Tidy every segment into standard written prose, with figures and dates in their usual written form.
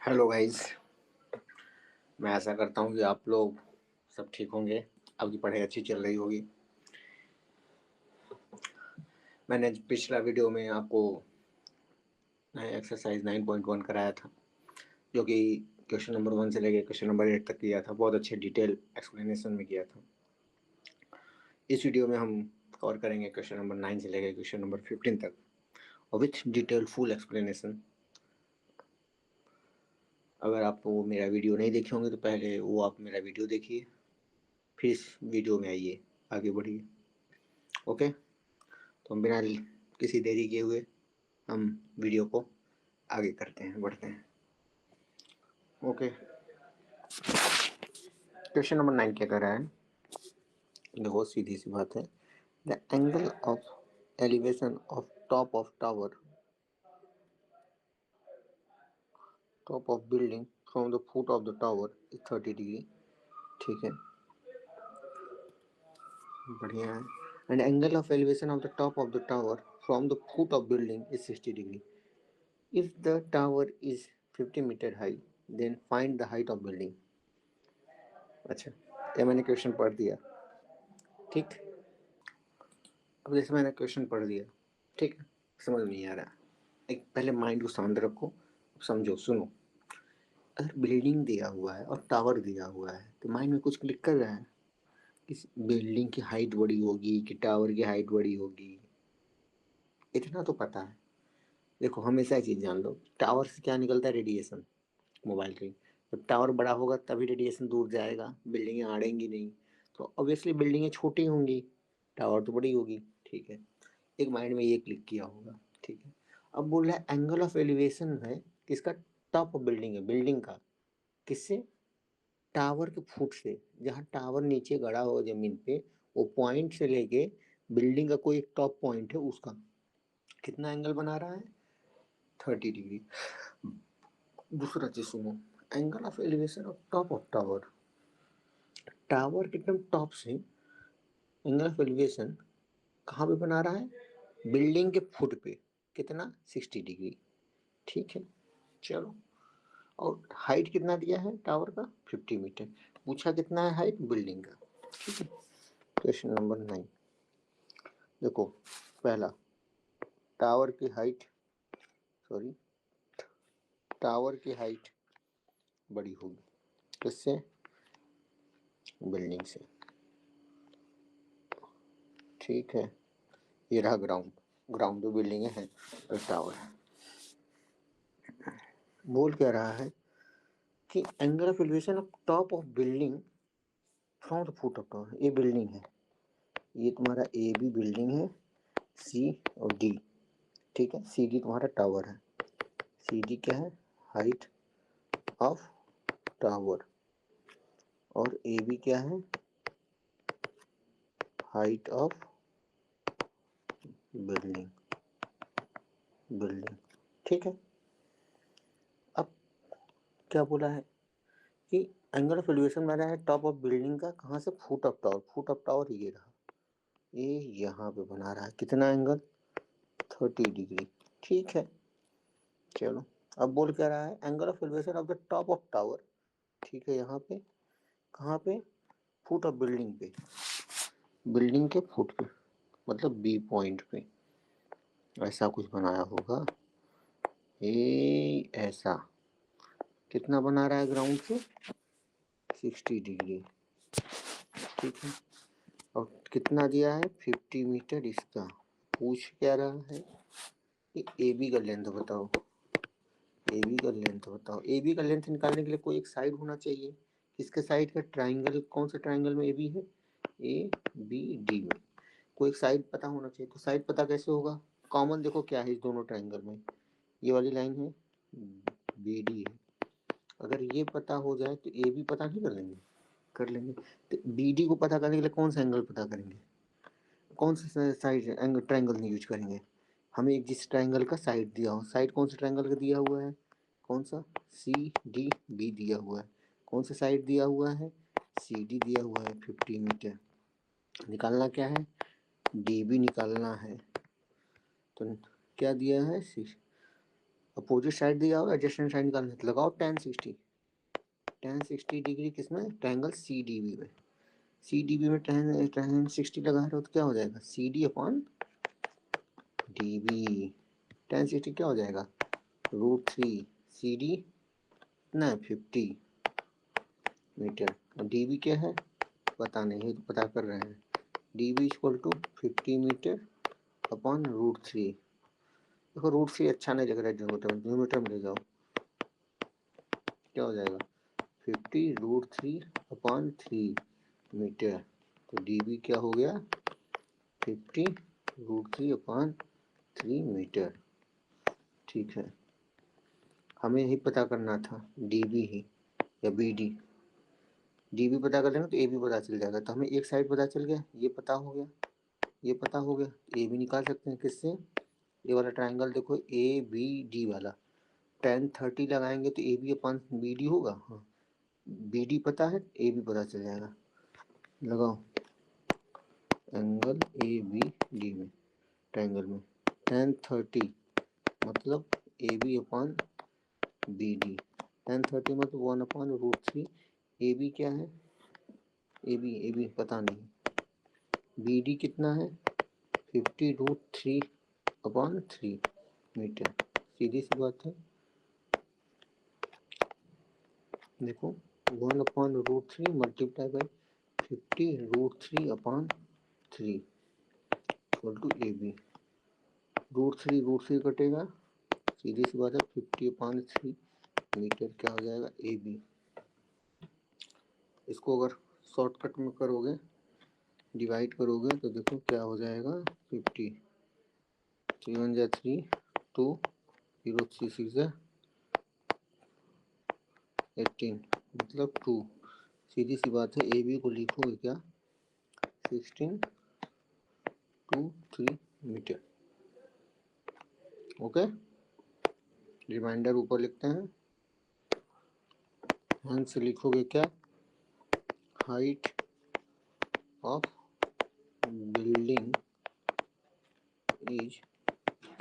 Hello guys. मैं आशा करता हूँ कि आप लोग सब ठीक होंगे। आपकी पढ़ाई अच्छी चल रही होगी। मैंने पिछला वीडियो में आपको एक्सरसाइज 9.1 कराया था, जो कि क्वेश्चन नंबर 1 से लेकर क्वेश्चन नंबर 8 तक किया था। बहुत अच्छे डिटेल एक्सप्लेनेशन में किया था। इस वीडियो में हम कवर करेंगे क्वेश्चन नंबर 9 से लेकर क्वेश्चन नंबर 15 तक, और विथ डिटेल फुल एक्सप्लेनेशन। अगर आप वो मेरा वीडियो नहीं देखे होंगे तो पहले वो आप मेरा वीडियो देखिए, फिर इस वीडियो में आइए, आगे बढ़िए। ओके, तो हम बिना किसी देरी किए हुए हम वीडियो को आगे करते हैं, बढ़ते हैं। ओके, क्वेश्चन नंबर 9 क्या कर रहा है? देखो, सीधी सी बात है। The angle of elevation of top of building from the foot of the tower is 30 degree. ठीक है, बढ़िया है। And angle of elevation of the top of the tower from the foot of building is 60 degree. If the tower is 50 metre high, then find the height of building. अच्छा, ये मैंने question पढ़ दिया। ठीक, अब जैसे मैंने क्वेश्चन पढ़ दिया, ठीक है, समझ नहीं आ रहा, एक पहले माइंड को शांत रखो, समझो, सुनो। अगर बिल्डिंग दिया हुआ है और टावर दिया हुआ है तो माइंड में कुछ क्लिक कर रहा है कि बिल्डिंग की हाइट बड़ी होगी कि टावर की हाइट बड़ी होगी। इतना तो पता है। देखो, हमेशा एक चीज जान लो, टावर से क्या निकलता है? रेडिएशन, मोबाइल की। जब टावर बड़ा होगा तभी रेडिएशन दूर जाएगा, बिल्डिंगें आड़ेंगी नहीं। तो ऑब्वियसली बिल्डिंगें छोटी होंगी, टावर तो बड़ी होगी। ठीक है, एक माइंड में ये क्लिक किया होगा। ठीक है, अब बोल रहा है एंगल ऑफ एलिवेशन है किसका? टॉप ऑफ बिल्डिंग है, बिल्डिंग का। किससे? टावर के फुट से, जहाँ टावर नीचे गड़ा हो जमीन पे, वो पॉइंट से लेके बिल्डिंग का कोई एक टॉप पॉइंट है, उसका कितना एंगल बना रहा है? 30 डिग्री। दूसरा चीज सुनो, angle of elevation of top of tower, tower के एकदम टॉप से एंगल ऑफ एलिवेशन कहाँ पे बना रहा है? बिल्डिंग के फुट पे। कितना? 60 डिग्री। ठीक है, चलो। और हाइट कितना दिया है टावर का? 50 मीटर। पूछा कितना है हाइट बिल्डिंग का। ठीक है, क्वेश्चन नंबर 9। देखो, पहला, टावर की हाइट, सॉरी, टावर की हाइट बड़ी होगी किससे? बिल्डिंग से। ठीक है, ये रहा ग्राउंड, ग्राउंड जो बिल्डिंग है और टावर है। बोल क्या रहा है कि angle of elevation of top of building from the foot of tower. ये बिल्डिंग है, ये तुम्हारा ए बी बिल्डिंग है, सी और डी। ठीक है, सी डी तुम्हारा टावर है। सी डी क्या है? Height of tower. और ए बी क्या है? Height of building, building. ठीक है, अब क्या बोला है कि एंगल ऑफ एलिवेशन बना है टॉप ऑफ बिल्डिंग का, कहाँ से? Foot of tower. Foot of tower ये रहा, ये यहाँ पे बना रहा है कितना एंगल? 30 डिग्री। ठीक है, चलो। अब बोल क्या रहा है? Angle of elevation of the top of tower. ठीक है, यहाँ पे कहाँ पे? फुट ऑफ बिल्डिंग पे, बिल्डिंग के फुट पे, मतलब बी पॉइंट पे। ऐसा कुछ बनाया होगा, ये ऐसा। कितना बना रहा है ग्राउंड से? 60 डिग्री। ठीक है, और कितना दिया है? 50 मीटर इसका। पूछ क्या रहा है कि ए बी का लेंथ बताओ। ए बी का लेंथ बताओ। ए बी का लेंथ निकालने के लिए कोई एक साइड होना चाहिए। किसके साइड का? ट्राइंगल। कौन सा ट्राइंगल में ए बी है? ए बी डी में कोई एक साइड पता होना चाहिए। तो साइड पता कैसे होगा? कॉमन देखो क्या है इस दोनों ट्राइंगल में, ये वाली लाइन है, बी डी है। अगर ये पता हो जाए तो ए बी पता नहीं कर लेंगे? कर लेंगे। तो बी डी को पता करने के लिए कौन सा एंगल पता करेंगे? कौन सा साइड एंगल ट्राइंगल नहीं यूज करेंगे? हमें एक जिस ट्राइंगल का साइड दिया हो, साइड कौन सा ट्राइंगल का दिया हुआ है? कौन सा? सी डी बी दिया हुआ है। कौन सा साइड दिया हुआ है? सी डी दिया हुआ है। 50 मीटर निकालना क्या है? डी बी निकालना है। तो क्या दिया है? अपोजिट साइड दिया हो, एडजेसेंट साइड निकालना है, लगाओ tan 60 डिग्री किसमें, ट्रायंगल सी डी बी में। सी डी बी में tan 60 लगा रहे हो तो क्या हो जाएगा, C D upon D B. tan 60 क्या हो जाएगा, √3 सी डी ना 50 मीटर, और डी बी क्या है पता नहीं, तो पता कर रहे हैं, D B equal to 50 metre upon √3। देखो √3 अच्छा नहीं लग रहा है न्यूमीटर में ले जाओ, क्या हो जाएगा 50 √3/3 मीटर, तो डी बी क्या हो गया 50 √3/3 मीटर। ठीक है, हमें यही पता करना था डी बी ही या बी डी। डी बी पता कर लेंगे तो ए बी पता चल जाएगा, तो हमें एक साइड पता चल गया, ये पता हो गया, ये पता हो गया, ए बी निकाल सकते हैं किससे, ये वाला ट्राइंगल देखो ए बी डी वाला, tan 30 लगाएंगे तो A B upon B D होगा, हाँ बी डी पता है, ए बी पता चल जाएगा। लगाओ एंगल ए बी डी में, ट्राइंगल में tan 30 मतलब A B upon B D, tan 30 मतलब 1/√3, ए बी क्या है, ए बी पता नहीं, बी डी कितना है 50 √3/3 मीटर, सीधी सी बात है। देखो 1/√3 multiply by 50 √3/3 equal to A B, √3 कटेगा, सीधी सी बात है 50/3 मीटर क्या हो जाएगा ए बी। इसको अगर शॉर्टकट में करोगे, डिवाइड करोगे तो देखो क्या हो जाएगा 50, 3 1 जा 3 2 0 3 6 जा 18 मतलब 2, सीधी सी बात है ए बी को लिखोगे क्या 16 2 3 मीटर। ओके, रिमाइंडर ऊपर लिखते हैं, हंस लिखोगे क्या, height of building is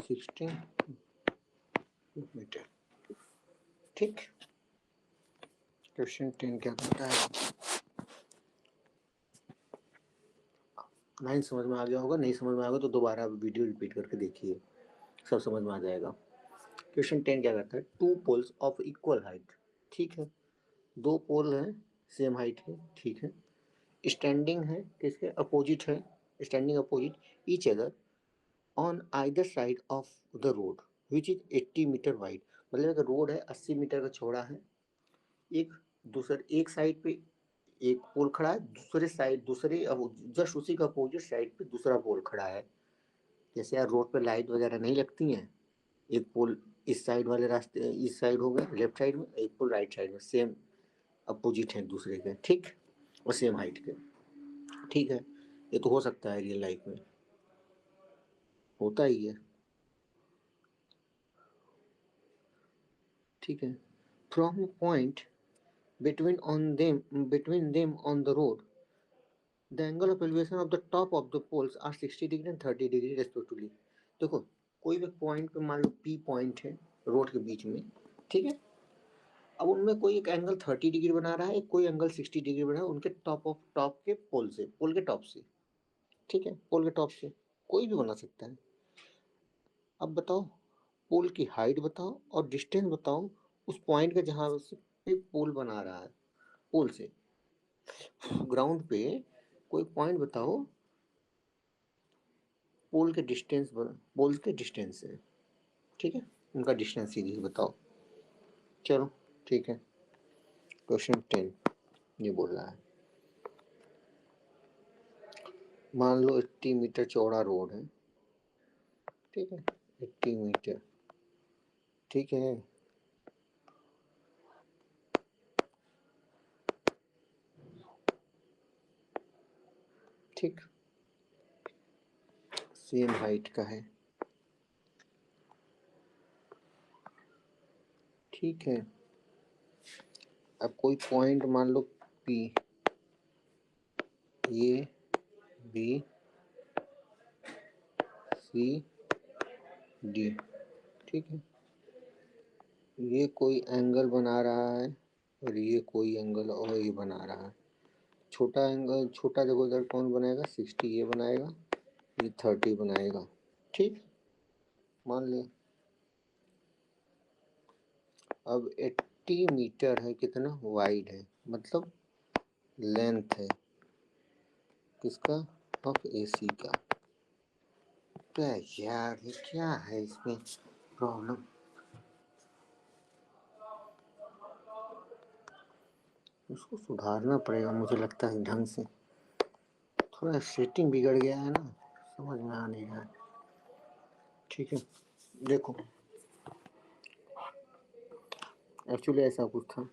16 metre. ठीक, क्वेश्चन 10 क्या कहता है, 9 समझ में आ गया होगा, नहीं समझ में आएगा तो दोबारा वीडियो रिपीट करके देखिए, सब समझ में आ जाएगा। क्वेश्चन 10 क्या कहता है, two poles of equal height, ठीक है, दो पोल हैं सेम हाइट के, ठीक है, स्टैंडिंग है किसके अपोजिट है, standing opposite each other on either side of the road which is 80 metre wide. मतलब अगर रोड है 80 मीटर का चौड़ा है, एक साइड पे एक पोल खड़ा है, दूसरे साइड दूसरे जस्ट उसी का अपोजिट साइड पे दूसरा पोल खड़ा है। जैसे यार रोड पे लाइट वगैरह नहीं लगती हैं, एक पोल इस साइड वाले रास्ते इस साइड हो गए लेफ्ट साइड में, एक पोल राइट साइड में, सेम अपोजिट है दूसरे के, ठीक, और सेम हाइट के, ठीक है। ये तो हो सकता है रियल लाइफ में, होता ही है, ठीक है। From point between them on the road, the angle of elevation of the top of the poles are 60 degree and 30 degree respectively। देखो कोई भी पॉइंट पे मान लो पी पॉइंट है रोड के बीच में, ठीक है, अब उनमें कोई एक एंगल 30 डिग्री बना रहा है, कोई एंगल 60 डिग्री बना रहा है उनके टॉप के पोल से, पोल के टॉप से, ठीक है, पोल के टॉप से कोई भी बना सकता है। अब बताओ पोल की हाइट बताओ और डिस्टेंस बताओ उस पॉइंट का जहाँ से पोल बना रहा है, पोल से ग्राउंड पे कोई पॉइंट बताओ, पोल के डिस्टेंस है, ठीक है, उनका डिस्टेंस सीरीज बताओ। चलो ठीक है, क्वेश्चन 10 ये बोल रहा है, मान लो 80 मीटर चौड़ा रोड है, ठीक है, 80 मीटर, ठीक है, ठीक, सेम हाइट का है, ठीक है। अब कोई पॉइंट मान लो P, A B C D, ठीक है, ये कोई एंगल बना रहा है और ये कोई एंगल और ये बना रहा है। छोटा एंगल, छोटा देखो इधर कौन बनाएगा, 60 ये बनाएगा, ये 30 बनाएगा। ठीक, मान ले। अब 80 मीटर है, कितना वाइड है, मतलब लेंथ है किसका, ऑफ एसी का। तो यार ये क्या है इसमें प्रॉब्लम, उसको सुधारना पड़ेगा मुझे लगता है ढंग से। थोड़ा सेटिंग बिगड़ गया है ना, समझ में आ नहीं रहा है। ठीक है, देखो एक्चुअली ऐसा कुछ था,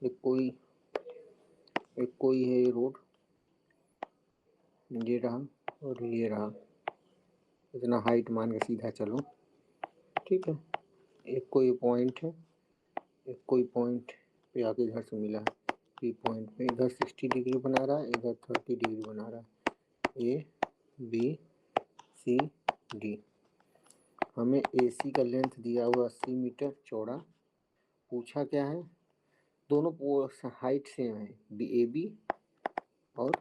एक कोई है ये रोड, ये रहा और ये रहा, इतना हाइट मान के सीधा चलो। ठीक है, एक कोई पॉइंट है, एक कोई पॉइंट पे आके इधर से मिला है, पी पॉइंट पे इधर 60 डिग्री बना रहा है, इधर 30 डिग्री बना रहा है, ए बी सी डी। हमें एसी का लेंथ दिया हुआ 80 मीटर चौड़ा। पूछा क्या है, दोनों हाइट सेम है, बी ए बी और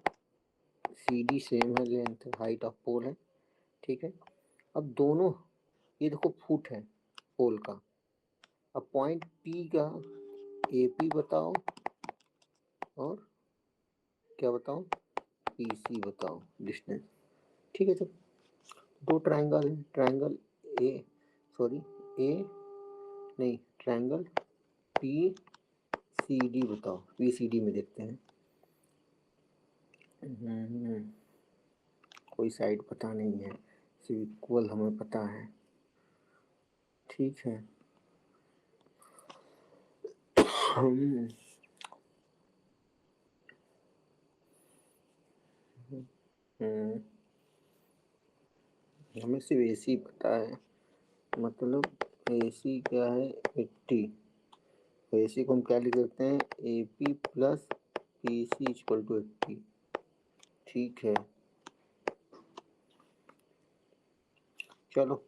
सी डी सेम है, लेंथ हाइट ऑफ पोल है। ठीक है, अब दोनों, ये देखो फुट है पोल का। अब पॉइंट पी का ए पी बताओ और क्या बताओ, पी सी बताओ डिस्टेंस। ठीक है, तो दो ट्रायंगल है, ट्रायंगल ए, सॉरी ए नहीं, ट्रायंगल पी सी डी बताओ, पी सी डी में देखते हैं। कोई साइड पता नहीं है, सिर्फ इक्वल हमें पता है। ठीक है, हम हमें सिर्फ एसी पता है, मतलब एसी क्या है 80, तो एसी को हम क्या लिख सकते हैं, A P plus P C equal to 80। ठीक है, चलो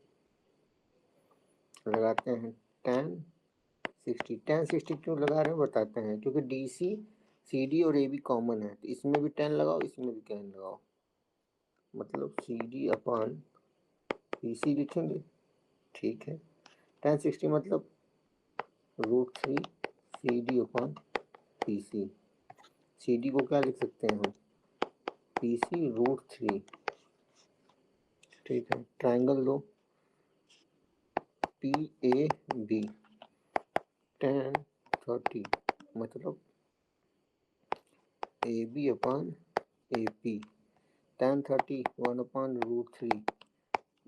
लगाते हैं tan 60। tan 60 क्यों लगा रहे हैं बताते हैं, क्योंकि डी सी सी डी और ए बी कॉमन है, तो इसमें भी tan लगाओ, इसमें भी tan लगाओ, मतलब C D upon P C लिखेंगे। ठीक है, tan 60 मतलब √3 C D upon P C. C D को क्या लिख सकते हैं हम, पी सी √3। ठीक है, ट्राइंगल लो पी ए बी, tan 30 मतलब A B upon A P, tan 30 1/√3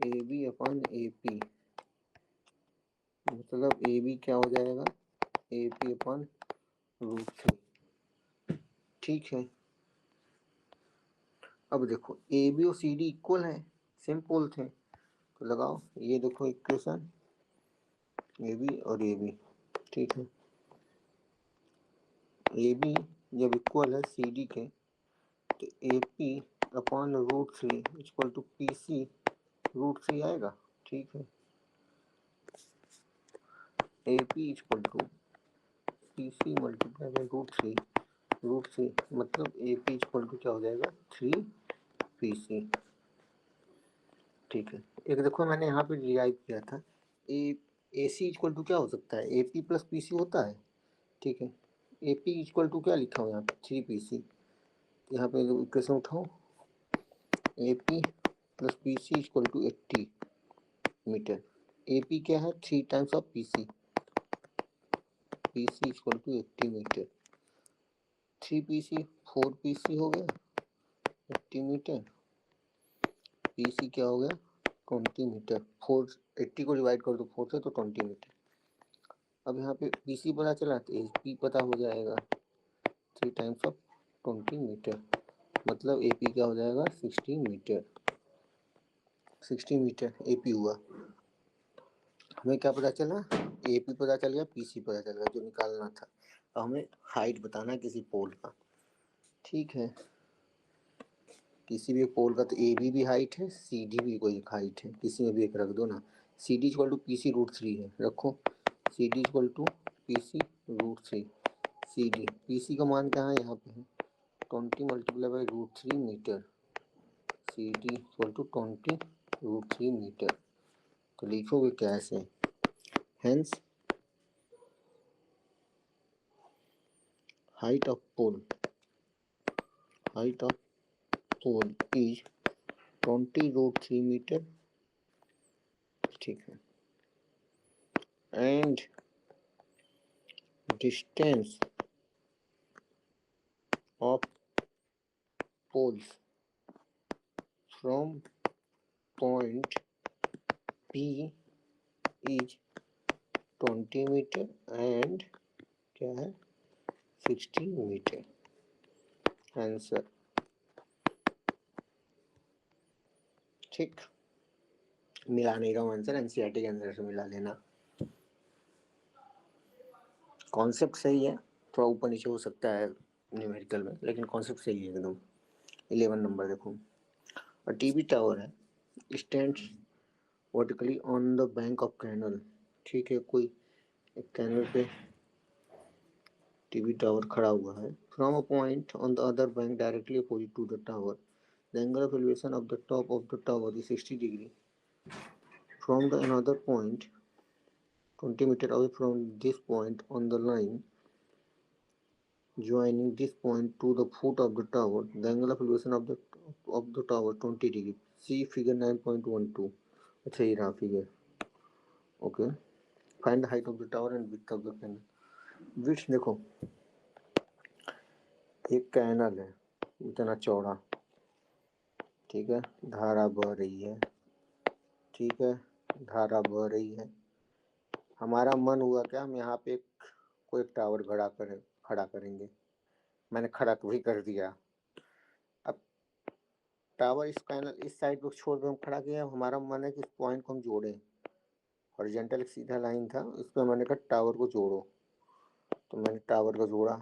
A B upon A P, मतलब ए बी क्या हो जाएगा, ए पी अपॉन √3। ठीक है, अब देखो ए बी और सी डी इक्वल है, सेम पोल थे, तो लगाओ, ये देखो इक्वेशन ए बी और ए बी। ठीक है, ए बी जब इक्वल है सी डी के, तो A P upon √3 equal to P C √3 आएगा। ठीक है, A P equal to P C multiply by √3 मतलब ए पी इक्वल टू क्या हो जाएगा, 3 पी सी। ठीक है, एक देखो मैंने यहाँ पे डिराइव किया था, ए सी इक्वल टू क्या हो सकता है, A P plus P C होता है। ठीक है, ए पी इक्वल टू क्या लिखा हो यहाँ पे, 3 पी सी। यहाँ पे इक्वेशन उठाओ, A P plus P C equal to 80 metre. A P क्या है, 3 times of P C, P C equal to 80 metre. 3 P C 4 P C हो गया 80 मीटर, पी सी क्या हो गया 20 मीटर। 4 80 को डिवाइड कर दो 4 से, तो 20 मीटर। अब यहाँ पे पी सी पता चला, तो ए पी पता हो जाएगा, 3 टाइम्स ऑफ 20 मीटर, मतलब ए पी क्या हो जाएगा 60 मीटर। 60 मीटर ए पी हुआ। हमें क्या पता चला, ए पी पता चल गया, पी सी पता चल गया, जो निकालना था। अब हमें हाइट बताना है किसी पोल का। ठीक है, किसी भी पोल का, तो ए बी भी हाइट है, सी डी भी कोई हाइट है, किसी में भी एक रख दो ना। C D equal to P C √3 है, रखो। C D equal to P C root three. C D P C का मान क्या है यहाँ पे है 20 multiply by root three metre. C D equal to 20 root three metre. तो लिखोगे कैसे, hence height of pole is 20 root three metre, ठीक है, and distance of poles from point P is 20 metre and क्या है 60 मीटर। आंसर ठीक, मिला नहीं रहा हूँ आंसर, एनसीईआरटी के आंसर से मिला लेना। कॉन्सेप्ट सही है, थोड़ा ऊपर नीचे हो सकता है न्यूमेरिकल में, लेकिन कॉन्सेप्ट सही है एकदम। 11 नंबर देखो, और टीवी टावर है, stands vertically on the bank of canal. ठीक है, कोई एक कैनल पे टीवी टावर खड़ा हुआ है। From a point on the other bank directly opposite to the tower, the angle of elevation of the top of the tower is 60 degree. From the another point 20 meter away from this point on the line joining this point to the foot of the tower, the angle of elevation of the tower 20 degree। See figure 9.12। अच्छा ये रहा figure. Okay, find the height of the tower and width of the canal. Width देखो, एक canal है इतना चौड़ा, ठीक है, धारा बह रही है, ठीक है, धारा बह रही है। हमारा मन हुआ क्या, हम यहाँ पे कोई एक टावर खड़ा करेंगे। मैंने खड़ा भी कर दिया। अब टावर इस कैनल इस साइड को छोड़ के हम खड़ा किया। हमारा मन है कि इस पॉइंट को हम जोड़ें, हॉरिजॉन्टल एक सीधा लाइन था, इस पर मैंने कहा टावर को जोड़ो, तो मैंने टावर को जोड़ा,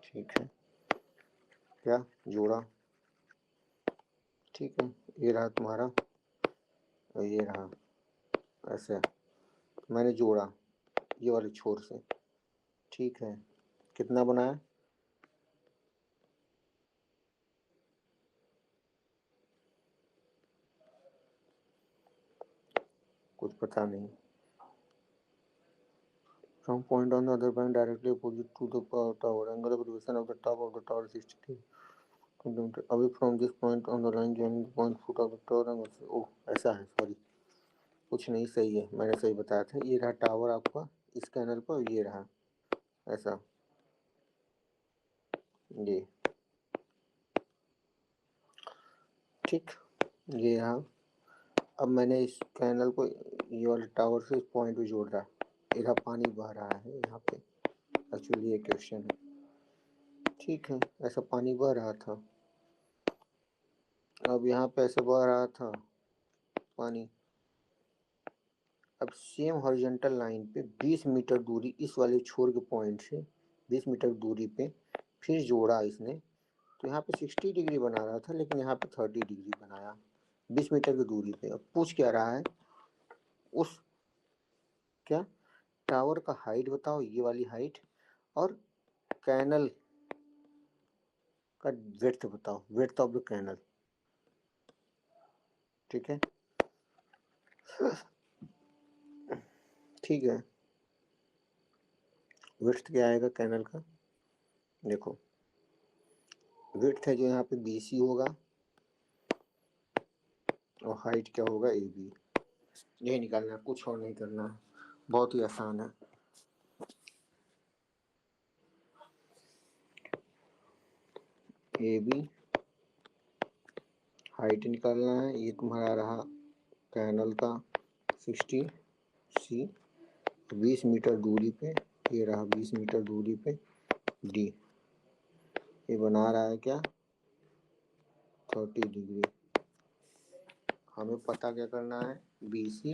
ठीक है, क्या जोड़ा, ठीक है, ये रहा तुम्हारा और ये रहा, ऐसे मैंने जोड़ा ये वाले छोर से, ठीक है। कितना बनाया, कुछ पता नहीं। From point on the other bank directly opposite to the tower, angle of elevation of the top of the tower is 60 away from this point on the line joining the point foot of the tower। ओह ऐसा है, sorry, कुछ नहीं, सही है, मैंने सही बताया था। ये रहा टावर आपका इस कैनल पर, ये रहा ऐसा, ये ठीक, ये रहा। अब मैंने इस कैनल को ये वाले टावर से इस पॉइंट पे जोड़ रहा, इधर पानी बह रहा है यहाँ पे, एक्चुअली ये क्वेश्चन है, ठीक है, ऐसा पानी बह रहा था। अब यहाँ पे ऐसे बह रहा था पानी। अब सेम हॉरिजॉन्टल लाइन पे 20 मीटर दूरी इस वाले छोर के पॉइंट से 20 मीटर दूरी पे फिर जोड़ा इसने, तो यहाँ पे 60 डिग्री बना रहा था, लेकिन यहाँ पे 30 डिग्री बनाया 20 मीटर की दूरी पे। अब पूछ क्या रहा है, उस क्या टावर का हाइट बताओ, ये वाली हाइट, और कैनल का विड्थ बताओ, विड्थ ऑफ द कैनल, ठीक है, ठीक है। विड्थ क्या आएगा कैनल का, देखो विड्थ है जो यहाँ पे BC होगा, और हाइट क्या होगा AB। यही निकालना, कुछ और नहीं करना, बहुत ही आसान है। AB हाइट निकालना है, ये तुम्हारा रहा कैनल का 60 C, 20 मीटर दूरी पे, ये रहा 20 मीटर दूरी पे D, ये बना रहा है क्या 30 डिग्री। हमें पता क्या करना है, BC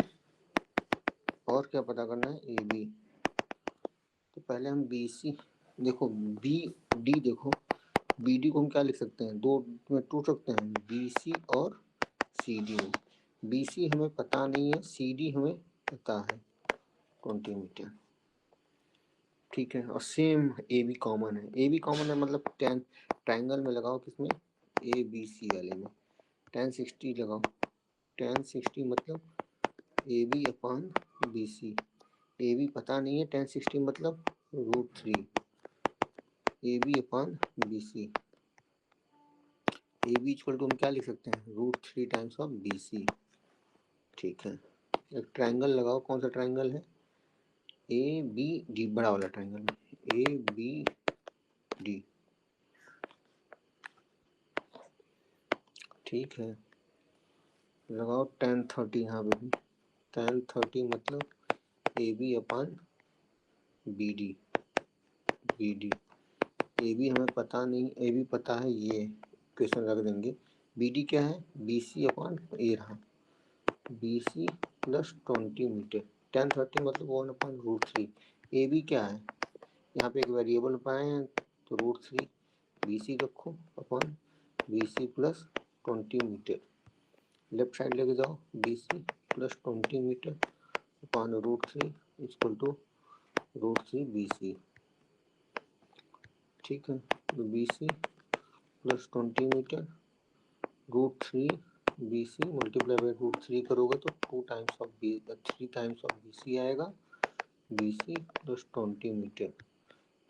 और क्या पता करना है AB। तो पहले हम BC देखो, BD देखो, BD को हम क्या लिख सकते हैं, दो में टूट सकते हैं, BC और CD में। BC हमें पता नहीं है, CD हमें पता है, 20 मीटर। ठीक है, और सेम ए बी कॉमन है, ए बी कॉमन है मतलब टेन ट्राइंगल में लगाओ, किसमें, ए बी सी वाले में 1060 लगाओ। 1060 मतलब A B upon B C. A B पता नहीं है, 1060 मतलब √3 A B upon B C. A B equal to हम क्या लिख सकते हैं, √3 टाइम्स ऑफ बी सी। ठीक है, एक ट्राइंगल लगाओ, कौन सा ट्राइंगल है, ए बी डी, बड़ा वाला ट्राइंगल में ए बी डी। ठीक है, लगाओ 1030 यहाँ पे भी। 1030 मतलब A B upon B D. B D A B हमें पता नहीं, ए बी पता है, ये क्वेश्चन रख देंगे। बी डी क्या है, बी सी अपॉन ए रहा, बी सी प्लस 20 मीटर। 1030 मतलब 1/√3। ए बी क्या है, यहाँ पे एक वेरिएबल पाए हैं तो √3 बी सी रखो upon B C plus 20 metre. Left side लेके जाओ, B C plus 20 metre upon √3 equal to √3 B C. ठीक है, तो B C plus 20 metre √3 B C multiply by √3 करोगे तो 3 टाइम्स ऑफ बी सी आएगा। बी सी प्लस 20 मीटर,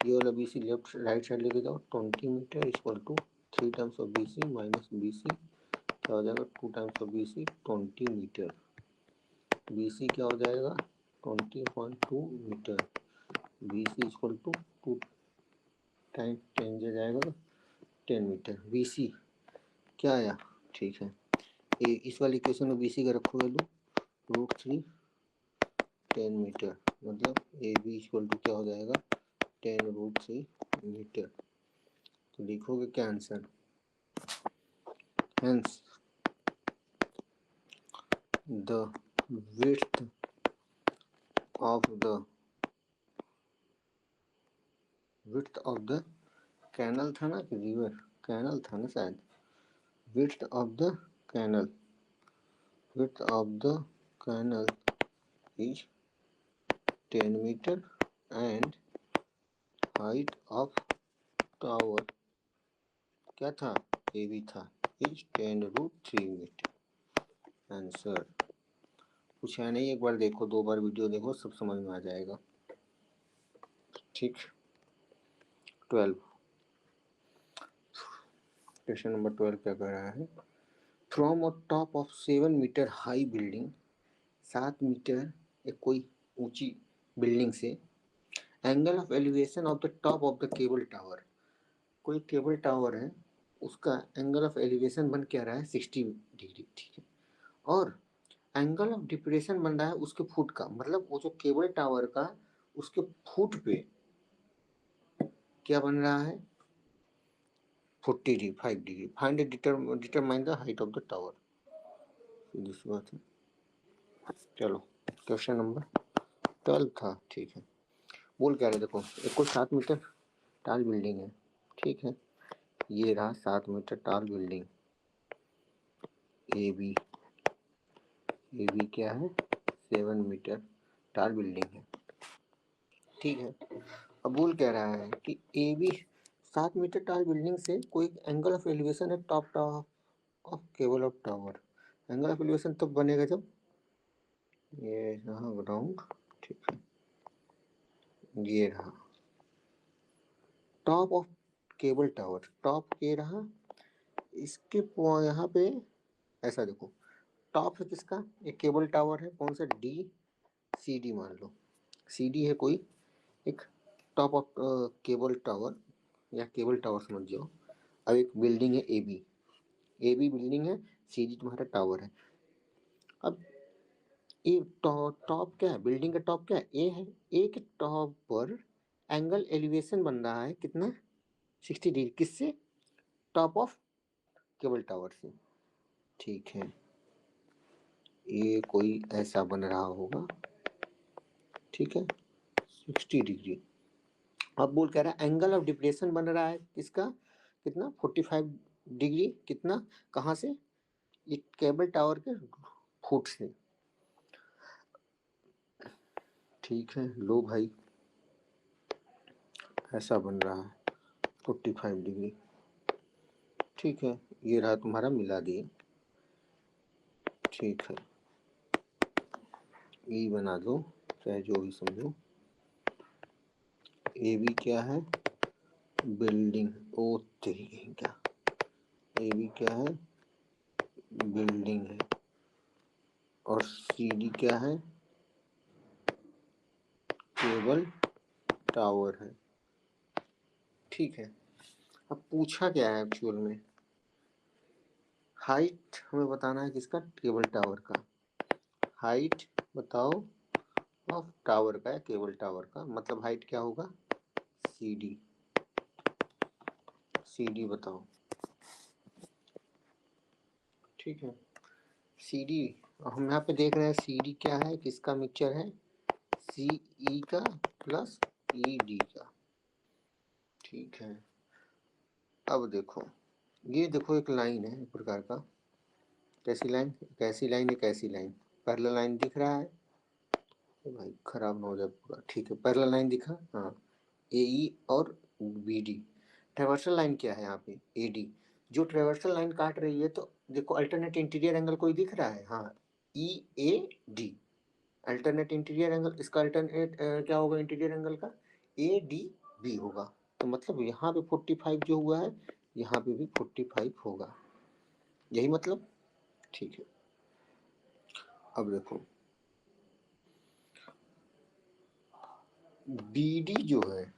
ये वाला B C left right side लेके जाओ, 20 metre equal to 3 times of B C minus B C, क्या हो जाएगा, 2 times of B C 20 metre. B C क्या हो जाएगा, 20.2 metre. B C equal to 2 time 10 जाएगा तो 10 मीटर। बी सी क्या आया, ठीक है, इस वाली इक्वेशन में बी सी का रखो वैल्यू √3 10 मीटर, मतलब ए बी इक्वल टू क्या हो जाएगा, 10√3 मीटर। तो लिखोगे क्या answer, hence the width of the canal था ना, कि रिवर कैनल था ना शायद, width of the canal is 10 metre and height of tower क्या था, ए बी था, इज 10√3 मीटर। आंसर कुछ है नहीं, एक बार देखो, 2 बार वीडियो देखो, सब समझ में आ जाएगा। ठीक, 12 क्वेश्चन नंबर 12 क्या कर रहा है, from a top of 7 metre high building, 7 metre एक कोई ऊंची बिल्डिंग से, angle of elevation of the top of the cable tower, कोई केबल टावर है, उसका एंगल ऑफ एलिवेशन बन क्या रहा है, 60 डिग्री। ठीक है, और एंगल ऑफ डिप्रेशन बन रहा है उसके फुट का, मतलब वो जो केबल टावर का उसके फुट पे क्या बन रहा है, 45 degree. Find determine the height of the tower. सीधी बात है, चलो क्वेश्चन नंबर 12 था। ठीक है, बोल क्या रहे, देखो एक कोई 7 मीटर टाल बिल्डिंग है। ठीक है, ये रहा 7 मीटर टाल बिल्डिंग, ए बी क्या है, 7 मीटर टाल बिल्डिंग है। ठीक है, अब बोल कह रहा है कि ए बी 7 मीटर टाल बिल्डिंग से कोई एंगल ऑफ एलिवेशन है top of cable of tower. Angle of elevation तब बनेगा जब ये रहा ग्राउंड, ठीक है, ये रहा top of cable tower, top के रहा इसके यहाँ पे, ऐसा देखो, टॉप है किसका, एक केबल टावर है, कौन सा, डी सी डी मान लो, सी डी है कोई एक टॉप ऑफ केबल टावर, या केबल टावर समझ जाओ। अब एक बिल्डिंग है ए बी बिल्डिंग है, सी डी तुम्हारा टावर है। अब ये टॉप क्या है, बिल्डिंग का टॉप क्या है, ए है, ए के टॉप पर एंगल एलिवेशन बन रहा है कितना, 60 डिग्री, किससे, टॉप ऑफ केबल टावर से। ठीक है, ये कोई ऐसा बन रहा होगा, ठीक है, 60 डिग्री। अब बोल कह रहा है एंगल ऑफ डिप्रेशन बन रहा है किसका, कितना, 45 डिग्री, कितना, कहाँ से, ये केबल टावर के फुट से। ठीक है, लो भाई, ऐसा बन रहा है 45 डिग्री। ठीक है, ये रहा तुम्हारा मिला दिए। ठीक है, ई बना दो, चाहे जो भी समझो। ए बी क्या है? बिल्डिंग। ओ तेरी क्या, ए बी क्या है? बिल्डिंग है। और सी डी क्या है? केबल टावर है। ठीक है, अब पूछा क्या है एक्चुअल में? हाइट हमें बताना है किसका? केबल टावर का। हाइट बताओ ऑफ टावर का, केबल टावर का, मतलब हाइट क्या होगा? सी डी। सी डी बताओ। ठीक है, सी डी हम यहाँ पे देख रहे हैं, सी डी क्या है, किसका मिक्सचर है? सी ई का प्लस ई डी का। ठीक है, अब देखो, ये देखो एक लाइन है एक प्रकार का। कैसी लाइन? कैसी लाइन? एक ऐसी लाइन, पैरेलल लाइन दिख रहा है? तो भाई खराब ना हो जाए पूरा। ठीक है, पैरेलल लाइन दिखा, हाँ। ए ई और बी डी। ट्रेवर्सल लाइन क्या है यहाँ पे? A D. जो ट्रेवर्सल लाइन काट रही है, तो देखो अल्टरनेट इंटीरियर एंगल कोई दिख रहा है? हाँ, E A D. Alternate interior angle, इसका अल्टरनेट क्या होगा इंटीरियर एंगल का? ए डी बी होगा। तो मतलब यहाँ पे 45 जो हुआ है, यहाँ पे भी 45 होगा, यही मतलब। ठीक है, अब देखो, बी डी जो है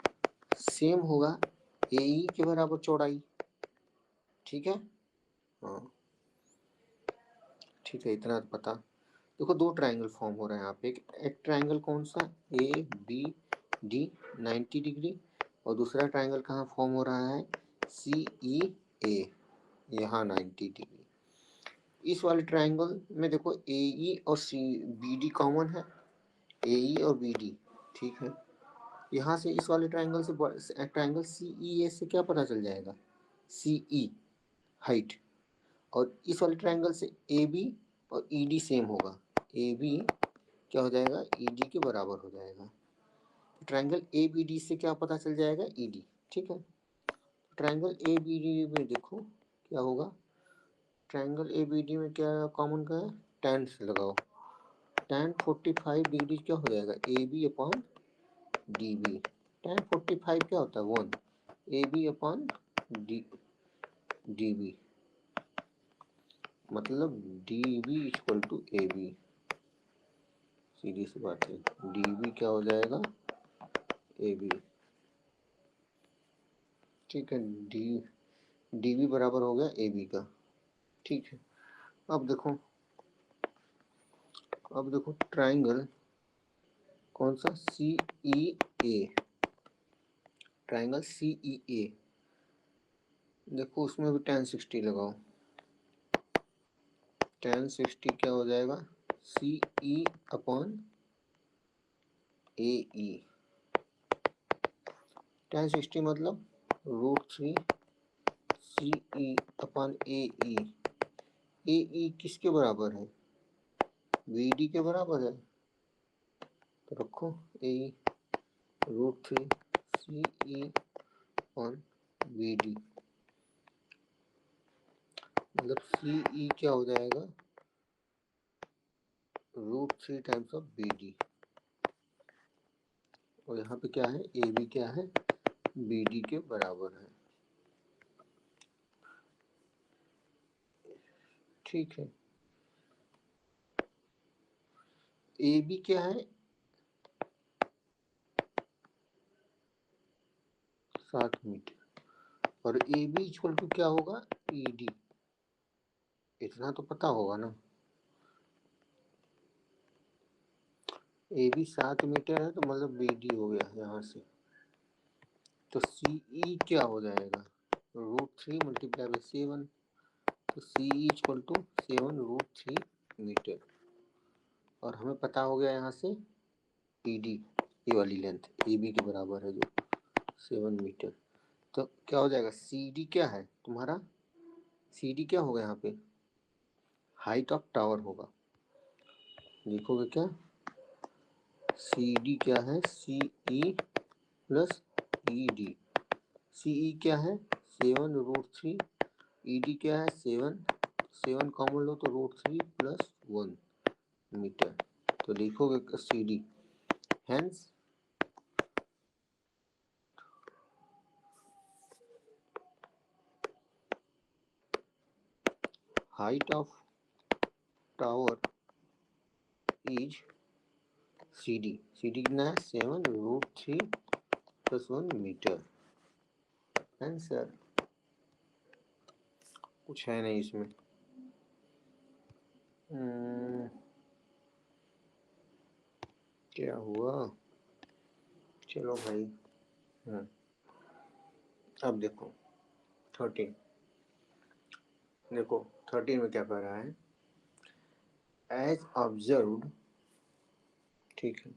सेम होगा ए ई के बराबर चौड़ाई। ठीक है, हाँ ठीक है, इतना पता। देखो दो ट्रायंगल फॉर्म हो रहे हैं यहाँ पे। एक ट्रायंगल कौन सा? A B D 90 degree. और दूसरा ट्रायंगल कहाँ फॉर्म हो रहा है? सी ई ए, यहाँ 90 डिग्री। इस वाले ट्रायंगल में देखो ए ई और सी बी डी कॉमन है, ए ई और बी डी। ठीक है, यहाँ से इस वाले ट्रायंगल से ट्रायंगल सी ई ए से क्या पता चल जाएगा? सी ई हाइट। और इस वाले ट्रायंगल से ए बी और ई डी सेम होगा। ए बी क्या हो जाएगा? ई डी के बराबर हो जाएगा। ट्रायंगल ए बी डी से क्या पता चल जाएगा? E D. ठीक है, ट्रायंगल ए बी डी में देखो क्या होगा। ट्रायंगल ए बी डी में क्या कॉमन का है? tan से लगाओ। tan 45 डिग्री क्या हो जाएगा? A B upon D B. tan 45 क्या होता है? 1। A B upon D D B, मतलब D B equal to A B. सीधी सी बात है, डी बी क्या हो जाएगा? A B. ठीक है, डी बी बराबर हो गया ए बी का। ठीक है, अब देखो, अब देखो ट्राइंगल कौन सा? सी ई ए। ट्राइंगल सी ई ए, देखो उसमें भी tan 60 लगाओ। tan 60 क्या हो जाएगा? सी ई अपॉन ए ई। tan 60 मतलब √3 सी ई अपॉन ए ई। ए ई किसके बराबर है? बी डी के बराबर है। तो रखो ए √3 सी ई अपॉन बी डी, मतलब सी ई क्या हो जाएगा? √3 टाइम्स ऑफ बी डी। और यहाँ पे क्या है? ए बी क्या है? बी डी के बराबर है। ठीक है, ए बी क्या है? 7 मीटर। और ए बी इक्वल टू क्या होगा? E D. इतना तो पता होगा ना। ए बी 7 मीटर है, तो मतलब बी डी हो गया यहाँ से। तो सी ई क्या हो जाएगा? √3 मल्टीप्लाई बाई 7। तो सी ई इक्वल टू 7 √3 मीटर। और हमें पता हो गया यहाँ से ई डी, ये वाली लेंथ ए बी के बराबर है जो 7 मीटर। तो क्या हो जाएगा? सी डी क्या है तुम्हारा? सी डी क्या होगा यहाँ पे? हाइट ऑफ टावर होगा। लिखोगे क्या? सी डी क्या है, सी ई प्लस ई डी। सी ई क्या है 7√3, ई डी क्या है 7, 7 कॉमन लो तो √3 + 1 मीटर। तो लिखोगे C D, hence height of tower is CD। CD कितना है 7√3 + 1 मीटर। आंसर कुछ है नहीं इसमें। क्या हुआ, चलो भाई। अब देखो 13, देखो 13 में क्या कह रहा है, एज ऑब्जर्व्ड, ठीक है,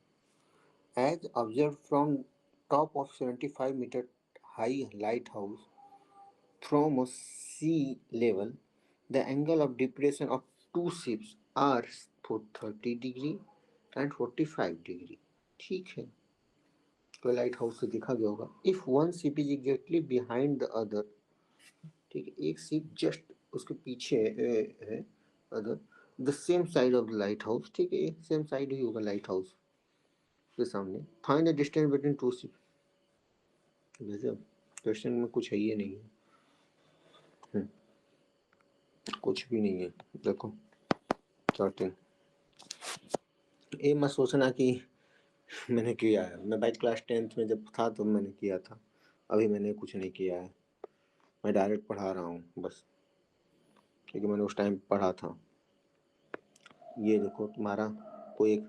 as observe from top of 75 metre high lighthouse from a sea level, the angle of depression of two ships are for 30 degree and 45 degree. ठीक है, तो लाइट हाउस से देखा गया होगा। If one ship is exactly behind the other, ठीक है, एक शिप जस्ट उसके पीछे है other, the same side of the light house, ठीक है, सेम साइड ही होगा लाइट हाउस के सामने। Find the distance between two ship. गजब, क्वेश्चन में कुछ है ही नहीं है, कुछ भी नहीं है। देखो 13, ये मत सोचना कि मैंने किया है, मैं बाई क्लास 10th में जब था तो मैंने किया था, अभी मैंने कुछ नहीं किया है, मैं डायरेक्ट पढ़ा रहा हूँ बस, क्योंकि मैंने उस टाइम पढ़ा था। ये देखो तुम्हारा कोई एक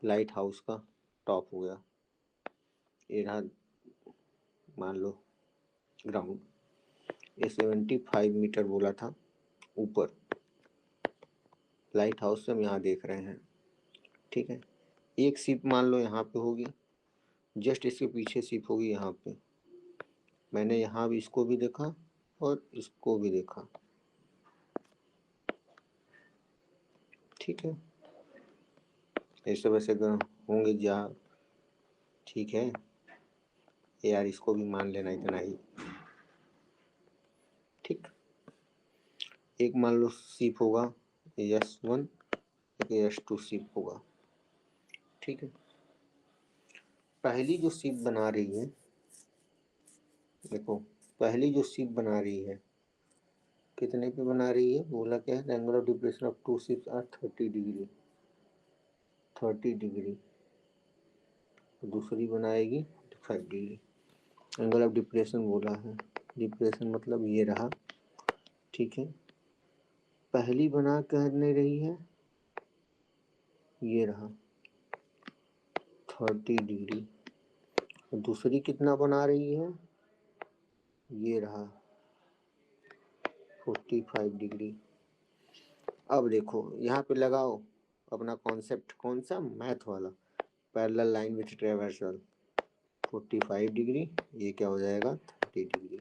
लाइट हाउस का टॉप हो गया, ये रहा मान लो ग्राउंड, ये 75 मीटर बोला था ऊपर लाइट हाउस से हम यहाँ देख रहे हैं, ठीक है। एक शिप मान लो यहाँ पे होगी, जस्ट इसके पीछे शिप होगी यहाँ पे, मैंने यहाँ भी इसको भी देखा और इसको भी देखा, ठीक है। ऐसे वैसे होंगे जा, ठीक है यार, इसको भी मान लेना इतना ही, ठीक। एक मान लो शिप होगा S1, एक S2 शिप होगा, ठीक है। पहली जो शिप बना रही है, देखो पहली जो शिप बना रही है कितने पे बना रही है, बोला क्या है, angle of depression of two ships are 30 degree, 30 degree. दूसरी बनाएगी 45 डिग्री। एंगल ऑफ डिप्रेशन बोला है, डिप्रेशन मतलब ये रहा, ठीक है। पहली बना करने रही है, ये रहा 30 डिग्री, दूसरी कितना बना रही है, ये रहा 45 डिग्री। अब देखो यहाँ पे लगाओ अपना कॉन्सेप्ट, कौन सा, मैथ वाला, parallel line with traversal, 45 degree, ये क्या हो जाएगा 30 डिग्री।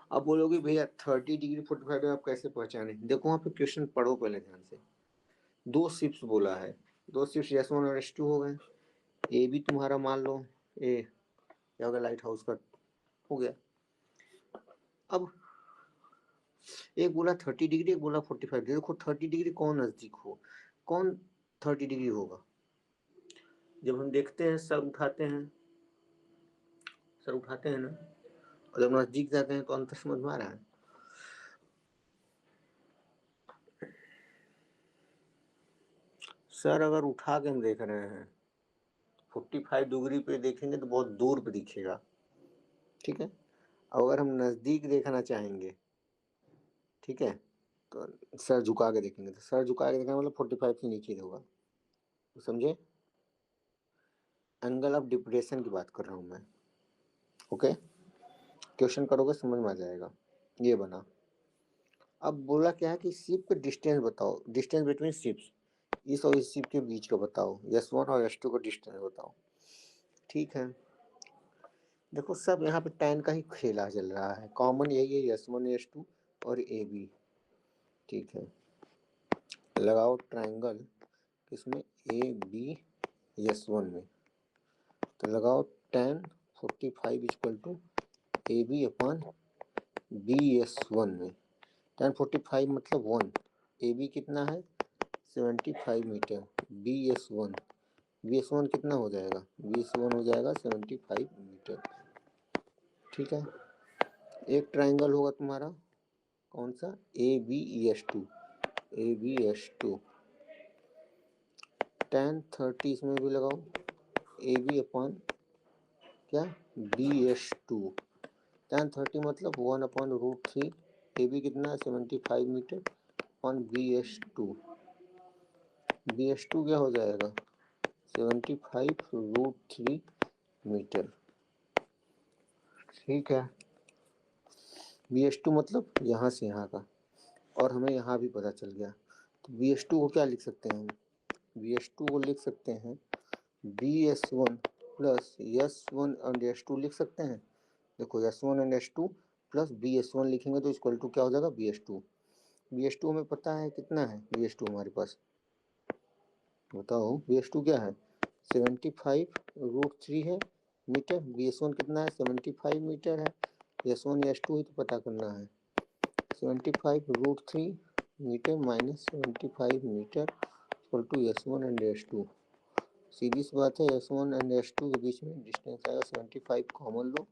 अब बोलोगे भैया 30 डिग्री 45 आप कैसे पहचाने, देखो वहाँ पे क्वेश्चन पढ़ो पहले ध्यान से। दो शिप्स बोला है, दो शिप्स S1 और S2 हो गए, ए भी तुम्हारा मान लो ए क्या होगा लाइट हाउस का हो गया। अब एक बोला 30 डिग्री, एक बोला 45 डिग्री। देखो 30 डिग्री कौन नजदीक हो, कौन 30 डिग्री होगा, जब हम देखते हैं सर उठाते हैं, सर उठाते हैं ना, और जब नजदीक जाते हैं तो अंतर समझ में आ रहा है। सर अगर उठा के हम देख रहे हैं 45 डिग्री पे देखेंगे तो बहुत दूर पे दिखेगा, ठीक है। अगर हम नजदीक देखना चाहेंगे, ठीक है, तो सर झुका के देखेंगे, तो सर झुका के देखना मतलब 45 से नीचे होगा, तो समझे, एंगल ऑफ डिप्रेशन की बात कर रहा हूँ मैं, ओके। क्वेश्चन करोगे समझ में आ जाएगा। ये बना, अब बोला क्या है कि शिप का डिस्टेंस बताओ, डिस्टेंस बिटवीन शिप्स, इस और इस शिप के बीच का बताओ, S1 और S2 का डिस्टेंस बताओ, ठीक है। देखो सब यहाँ पे tan का ही खेला चल रहा है, कॉमन यही है S1 S2 और AB, ठीक है। लगाओ ट्रायंगल किसमें, ABS1 में। तो लगाओ tan 45 equal to AB upon BS1 में। tan 45 मतलब 1, AB कितना है 75 मीटर, BS1 कितना हो जाएगा, BS1 हो जाएगा 75 मीटर। ठीक है, एक ट्राइंगल होगा तुम्हारा कौन सा, ABES2, tan 30 इसमें भी लगाओ, AB अपॉन क्या BS2, tan 30 मतलब 1 अपॉन √3, AB कितना है 75 मीटर अपॉन BS2 क्या हो जाएगा 75 √3 मीटर। ठीक है, BS2 मतलब यहाँ से यहाँ का, और हमें यहाँ भी पता चल गया। तो BS2 को क्या लिख सकते हैं हम, BS2 को लिख सकते हैं BS1 plus S1 and S2 लिख सकते हैं। देखो S1 and S2 plus BS1 लिखेंगे तो इक्वल टू क्या हो जाएगा BS2 हमें पता है कितना है BS2 हमारे पास, बताओ BS2 क्या है 75 √3 है मीटर, BS1 कितना है 75 मीटर है, S1 S2 ही तो पता करना है। 75 √3 metre minus 75 metre equal to S1 and S2। सीधी सी बात है, S1 एंड S2 के बीच में डिस्टेंस आएगा 75 कॉमन लो,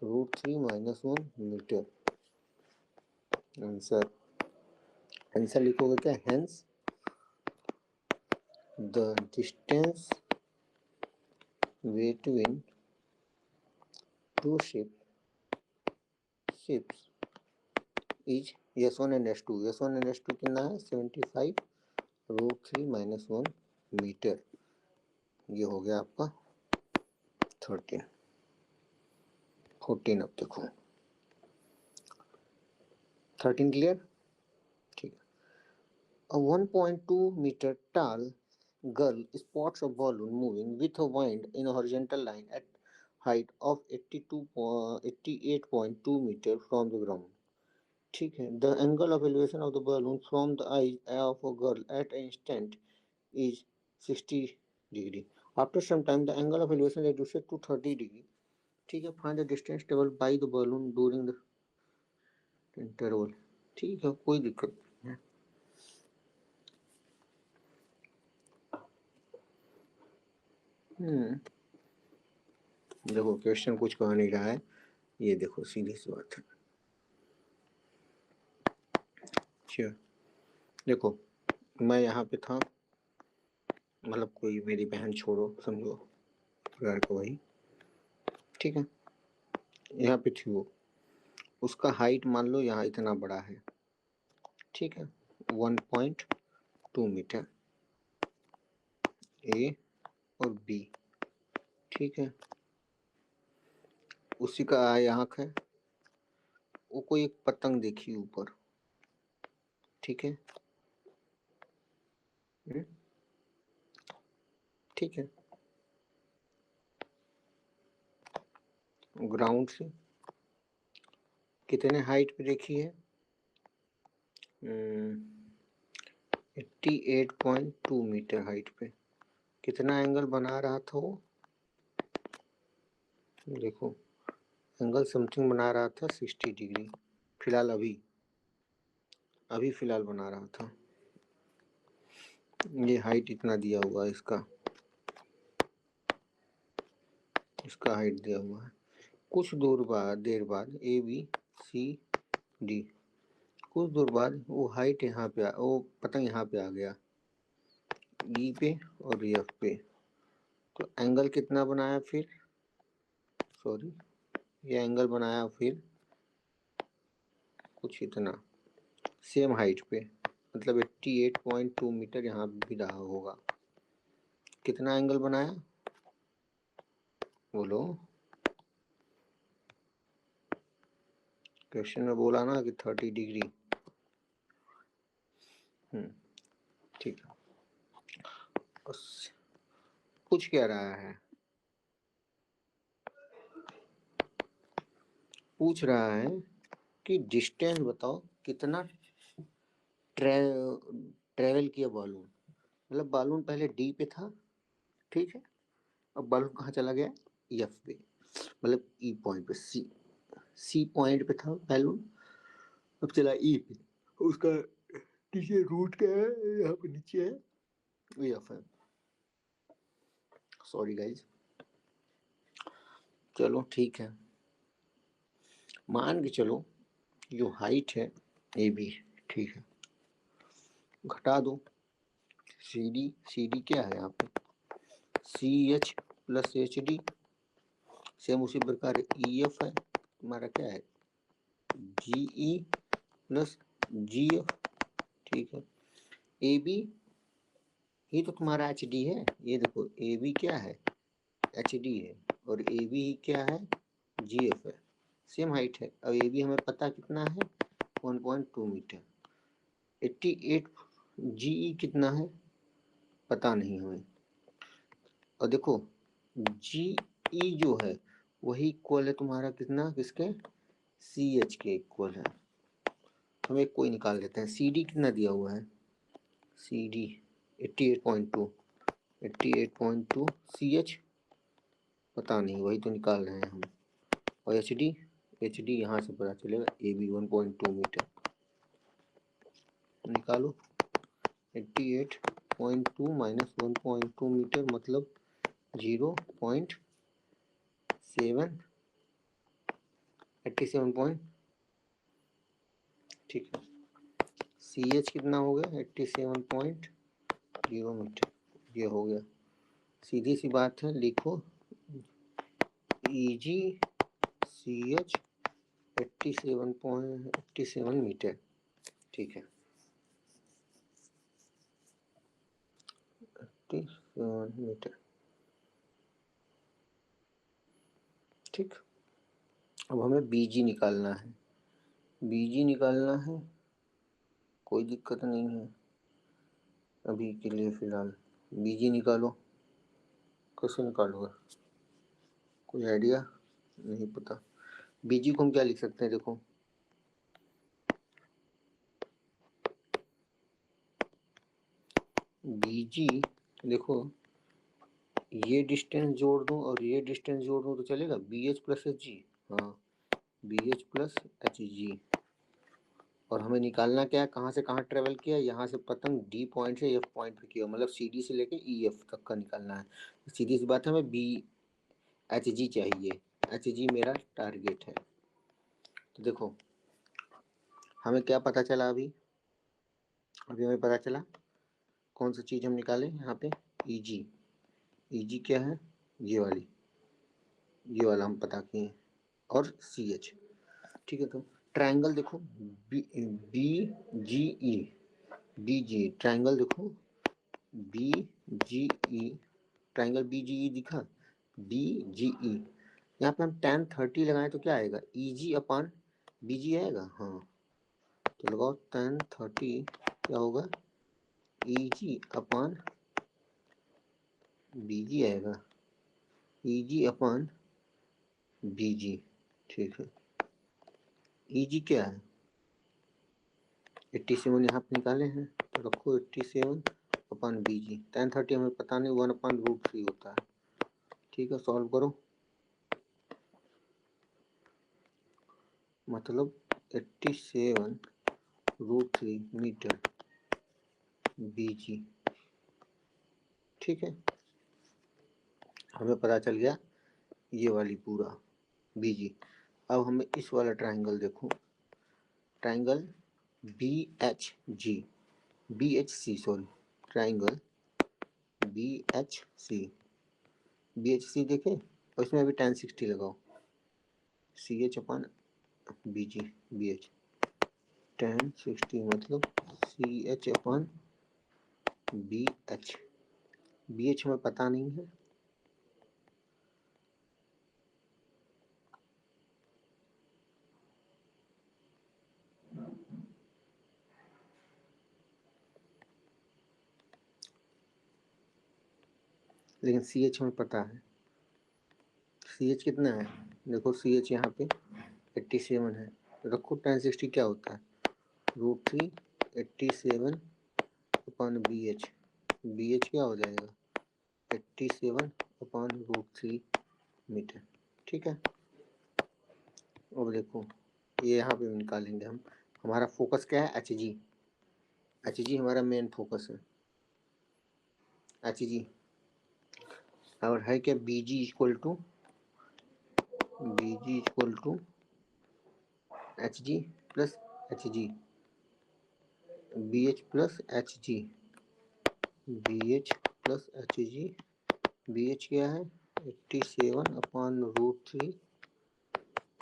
√3 माइनस 1 मीटर। आंसर लिखोगे क्या, hence the distance between two ships is S1 and S2 कितना है 75 √3 माइनस 1 मीटर। ये हो गया आपका 13 14। अब देखो 13 क्लियर, ठीक है। A 1.2 meter tall girl spots a balloon moving with a wind in a horizontal line at height of 88.2 meter from the ground। ठीक है, the angle of elevation of the balloon from the eyes of a girl at an instant is 60 degree. After some time the angle of elevation reduces to 30 degree। ठीक है, find the distance traveled by the balloon during the interval। ठीक है, कोई दिक्कत नहीं है। देखो question कुछ कह नहीं रहा है, ये देखो सीधी सी बात है। अच्छा देखो, मैं यहाँ पे था, मतलब कोई मेरी बहन छोड़ो समझो घर को वही, ठीक है, यहाँ पे थी वो, उसका हाइट मान लो यहाँ इतना बड़ा है, ठीक है 1.2 मीटर A और B, ठीक है, उसी का आँख है, वो कोई एक पतंग देखी ऊपर, ठीक है, ठीक है, ग्राउंड से कितने हाइट पे देखी है 88.2 मीटर हाइट पे। कितना एंगल बना रहा था वो, देखो एंगल समथिंग बना रहा था 60 डिग्री, फिलहाल अभी फिलहाल बना रहा था। ये हाइट इतना दिया हुआ है, इसका हाइट दिया हुआ है। कुछ देर बाद ABCD, कुछ दूर बाद वो हाइट यहाँ पे वो पतंग यहाँ पे आ गया E पे और F पे, तो एंगल कितना बनाया फिर, सॉरी ये एंगल बनाया फिर कुछ इतना सेम हाइट पे, मतलब 88.2 मीटर यहाँ भी रहा होगा। कितना एंगल बनाया बोलो, क्वेश्चन में बोला ना कि 30 डिग्री। ठीक है, पूछ क्या रहा है, पूछ रहा है कि डिस्टेंस बताओ कितना ट्रेवल किया बॉलून, मतलब बालून पहले डी पे था, ठीक है, अब बालून कहाँ चला गया, एफ पे, मतलब ई पॉइंट पे, सी पॉइंट पे था बैलून, अब चला ई पे, उसका नीचे रूट क्या है, यहाँ पे नीचे है एफ है। सॉरी गाइज, चलो ठीक है, मान के चलो जो हाइट है ए बी, ठीक है, घटा दो सी डी क्या है यहाँ पे, C H plus H D, same उसी प्रकार ई एफ है तुम्हारा, क्या है जी ई प्लस जी एफ, ठीक है, ए बी ही तो तुम्हारा एच डी है, ये देखो ए बी क्या है, एच डी है, और ए बी क्या है, जी एफ है, सेम हाइट है। अब ए बी हमें पता कितना है, 1.2 मीटर। 88 जी ई कितना है पता नहीं हमें, और देखो जी ई जो है वही इक्वल है तुम्हारा कितना, किसके, सी एच के इक्वल है। हम एक कोई निकाल लेते हैं, सी डी कितना दिया हुआ है, सी डी 88.2, 88.2, सी एच पता नहीं, वही तो निकाल रहे हैं हम, और एच डी यहाँ से पता चलेगा, ए बी 1.2 मीटर, निकालो 88.2 माइनस 1.2 मीटर मतलब 0.7, 87 पॉइंट, ठीक है, सी एच कितना हो गया 87.0 मीटर, ये हो गया, सीधी सी बात है, लिखो ई जी सी एच 87 मीटर, ठीक है, 87 मीटर, ठीक। अब हमें बीजी निकालना है, बीजी निकालना है, कोई दिक्कत नहीं है अभी के लिए, फिलहाल बीजी निकालो, कैसे निकालोगे, कोई आइडिया, नहीं पता। बीजी को हम क्या लिख सकते हैं, देखो बीजी, देखो ये डिस्टेंस जोड़ दूं और ये डिस्टेंस जोड़ दूं तो चलेगा, B H plus H G, हाँ B H plus H G, और हमें निकालना क्या है, कहाँ से कहाँ ट्रेवल किया, यहाँ से पतंग डी पॉइंट से एफ पॉइंट पे किया, मतलब सी डी से लेके ई एफ तक का निकालना है, सीधी सी बात है, हमें बी एच जी चाहिए, एच जी मेरा टारगेट है। तो देखो हमें क्या पता चला, अभी अभी हमें पता चला कौन सी चीज़ हम निकालें यहाँ पे, ई जी, ई जी क्या है, ये वाली, ये वाला हम पता किए, और सी एच, ठीक है। तो ट्रायंगल देखो बी जी ई, बी जी ट्रायंगल देखो, बी जी ई, ट्रायंगल बी जी ई दिखा, बी जी ई, यहाँ पे हम tan 30 लगाएं तो क्या आएगा, ई जी अपान बी जी आएगा, हाँ तो लगाओ tan 30 क्या होगा, ई जी अपान बी जी आएगा, ई जी अपान बी जी, ठीक है, ई जी क्या है 87 यहाँ पे निकाले हैं, तो रखो 87 अपान बी जी, tan 30 हमें पता नहीं, 1/√3 होता है, ठीक है, सॉल्व करो, मतलब 87√3 मीटर बी जी, ठीक है, हमें पता चल गया ये वाली पूरा बी जी। अब हमें इस वाला ट्राइंगल देखो, triangle B H G, B H C sorry, triangle B H C, B H C देखे, और इसमें अभी tan 60 लगाओ, C H upon B G, B H tan 60 मतलब C H upon B H, B H हमें पता नहीं है, लेकिन सी एच हमें पता है, सी एच कितना है, देखो सी एच यहाँ पे 87 है, रखो tan 60 क्या होता है, √3 87 अपान बी एच, बी एच क्या हो जाएगा 87/√3 मीटर। ठीक है, अब देखो ये यहाँ पे निकालेंगे हम। हमारा फोकस क्या है, एच जी। एच जी हमारा मेन फोकस है, एच जी। और है क्या, B G equal to H G plus H G, B H plus H G, B H plus H G. B H क्या है 87/√3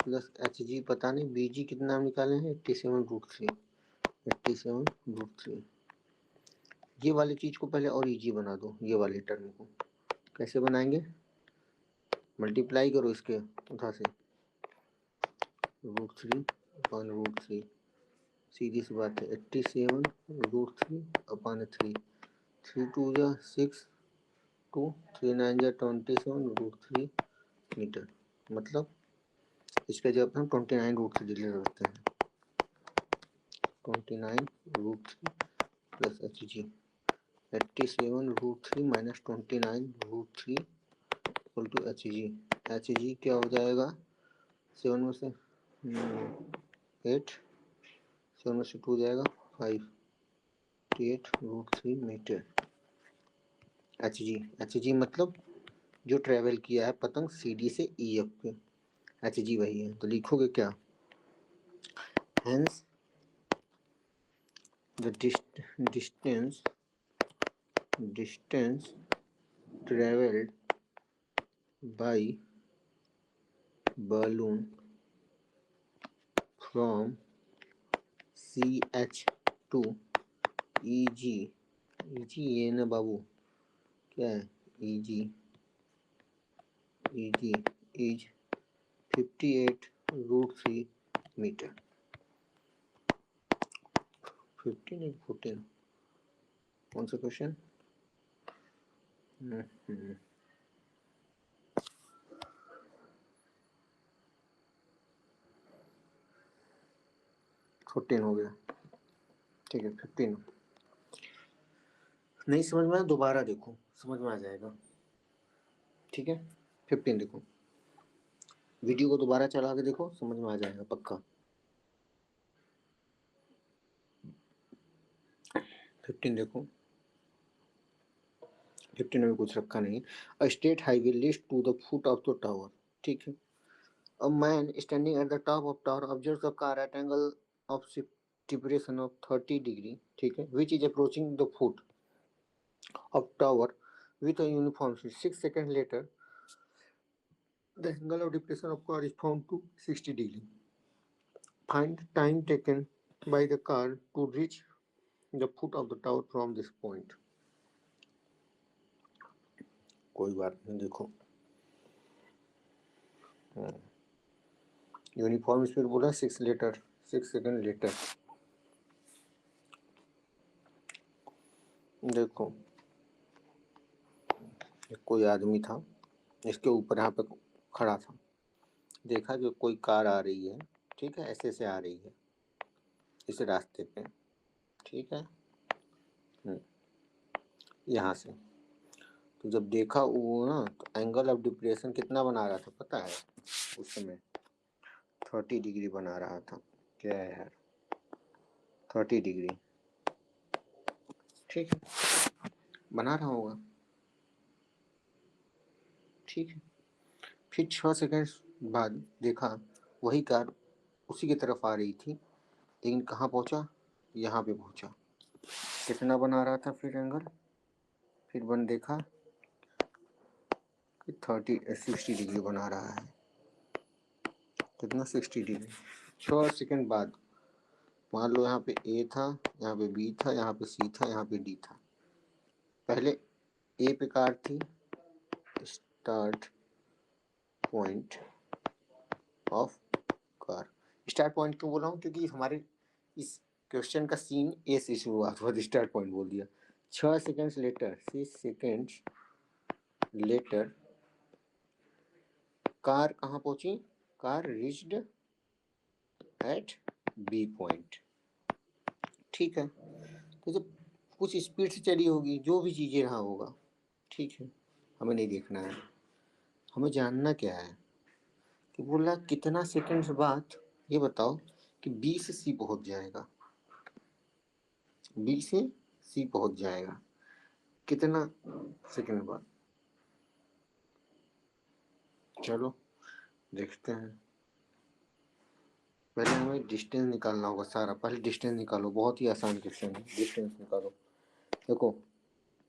प्लस एच जी पता नहीं, B जी कितना निकाले हैं 87√3, 87√3। ये वाली चीज को पहले और इजी बना दो, ये वाले टर्म को कैसे बनाएंगे, मल्टीप्लाई करो इसके उधर से √3/√3, सीधी सी बात है 87√3/3, 3 2 6, 2 3 9 27√3 मीटर। मतलब इसका जब हम 29√3 ले लेते हैं, 29√3 plus H G, 87√3 minus 29√3 equal to H G. H G क्या हो जाएगा, 7 में से 8, 7 में से 2 जाएगा 5, 88√3 मीटर। एच जी मतलब जो ट्रेवल किया है पतंग सी डी से ई एफ पे, एच जी वही है। तो लिखोगे क्या, hence the distance traveled by balloon from CH to EG, ये ना बाबू क्या है, EG is 58√3 मीटर। 15 या 14 कौन सा क्वेश्चन, 14 हो गया। ठीक है 15 नहीं समझ में आया दोबारा देखो, समझ में आ जाएगा। ठीक है 15 देखो, वीडियो को दोबारा चला के देखो, समझ में आ जाएगा पक्का। 15 देखो, 15 में कुछ रखा नहीं। A state highway leads to the foot of the tower. ठीक है, a man standing at the top of tower observes the car at angle of separation of 30 degree, ठीक है, which is approaching the foot of tower with a uniform speed. 6 seconds later, the angle of depression of car is found to 60 degree. Find the time taken by the car to reach the foot of the tower from this point. कोई बात नहीं, देखो uniform speed बोला 6 second letter. देखो कोई आदमी था, इसके ऊपर यहाँ पे खड़ा था, देखा कि कोई कार आ रही है, ठीक है, ऐसे से आ रही है इस रास्ते पे, ठीक है, यहाँ से। तो जब देखा वो ना, तो एंगल ऑफ डिप्रेशन कितना बना रहा था पता है, उस समय 30 डिग्री बना रहा था। क्या है यार 30 डिग्री, ठीक है, बना रहा होगा, ठीक है। फिर 6 सेकंड बाद देखा वही कार उसी की तरफ आ रही थी, लेकिन कहाँ पहुंचा, यहाँ पे पहुंचा। कितना बना रहा था फिर एंगल, फिर बन देखा कि 60 डिग्री बना रहा है। कितना 60 डिग्री। 6 सेकंड बाद मान लो यहाँ पे ए था, यहाँ पे बी था, यहाँ पे सी था, यहाँ पे डी था। पहले ए पे कार थी, start point of car. Start point क्यों बोला हूँ, क्योंकि हमारे इस क्वेश्चन का सीन ए से शुरुआत हुआ, स्टार्ट पॉइंट बोल दिया। 6 seconds later, 6 seconds later car कहाँ पहुंची, car reached at B point. ठीक है, तो जब कुछ स्पीड से चली होगी, जो भी चीज़ें रहा होगा, ठीक है, हमें नहीं देखना है। हमें जानना क्या है कि बोला कितना सेकंड्स बाद ये बताओ कि बी से सी पहुंच जाएगा, बी से सी पहुंच जाएगा कितना सेकंड बाद। चलो देखते हैं। पहले हमें डिस्टेंस निकालना होगा सारा। पहले डिस्टेंस निकालो, बहुत ही आसान क्वेश्चन है। डिस्टेंस निकालो। देखो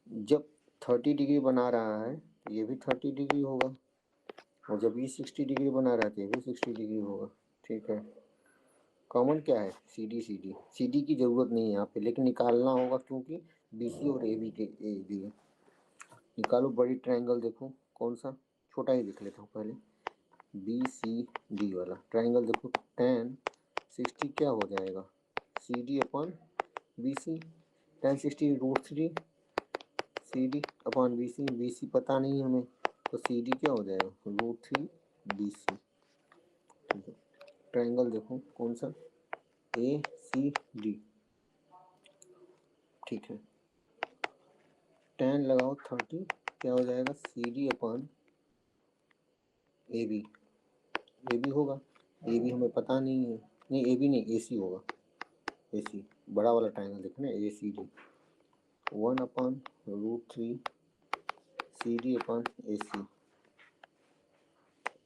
जब 30 डिग्री बना रहा है ये भी 30 डिग्री होगा, और जब ये 60 डिग्री बना रहा है तो ये भी 60 डिग्री होगा। ठीक है, कॉमन क्या है? सी डी। सी डी की ज़रूरत नहीं है यहाँ पे, लेकिन निकालना होगा क्योंकि बी सी और ए बी के लिए। निकालो बड़ी ट्रायंगल। देखो कौन सा, छोटा ही देख लेता हूँ पहले। बी सी डी वाला ट्रायंगल देखो, tan 60 क्या हो जाएगा? C D upon B C. tan 60 √3 C D upon B C. B C पता नहीं हमें, तो सी डी क्या हो जाएगा? √3 बी सी। ठीक है, ट्रायंगल देखो कौन सा, ए सी डी। ठीक है, tan लगाओ 30 क्या हो जाएगा? C D upon A B. A B होगा, ए बी हमें पता नहीं है। नहीं ए बी नहीं, ए सी होगा। ए सी बड़ा वाला ट्रायंगल देखना, A C D. 1/√3 C D upon A C.